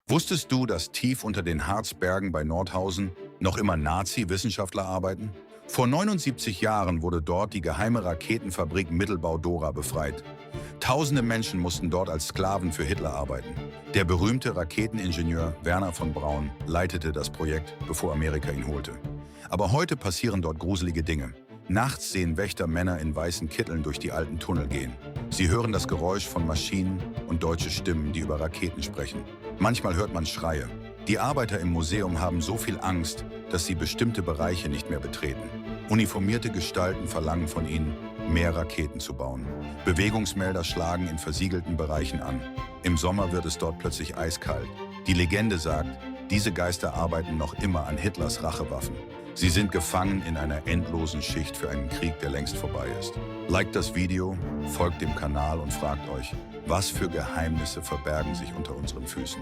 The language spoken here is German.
Wusstest du, dass tief unter den Harzbergen bei Nordhausen noch immer Nazi-Wissenschaftler arbeiten? Vor 79 Jahren wurde dort die geheime Raketenfabrik Mittelbau-Dora befreit. Tausende Menschen mussten dort als Sklaven für Hitler arbeiten. Der berühmte Raketeningenieur Werner von Braun leitete das Projekt, bevor Amerika ihn holte. Aber heute passieren dort gruselige Dinge. Nachts sehen Wächter Männer in weißen Kitteln durch die alten Tunnel gehen. Sie hören das Geräusch von Maschinen und deutsche Stimmen, die über Raketen sprechen. Manchmal hört man Schreie. Die Arbeiter im Museum haben so viel Angst, dass sie bestimmte Bereiche nicht mehr betreten. Uniformierte Gestalten verlangen von ihnen, mehr Raketen zu bauen. Bewegungsmelder schlagen in versiegelten Bereichen an. Im Sommer wird es dort plötzlich eiskalt. Die Legende sagt, diese Geister arbeiten noch immer an Hitlers Rachewaffen. Sie sind gefangen in einer endlosen Schicht für einen Krieg, der längst vorbei ist. Liked das Video, folgt dem Kanal und fragt euch, was für Geheimnisse verbergen sich unter unseren Füßen.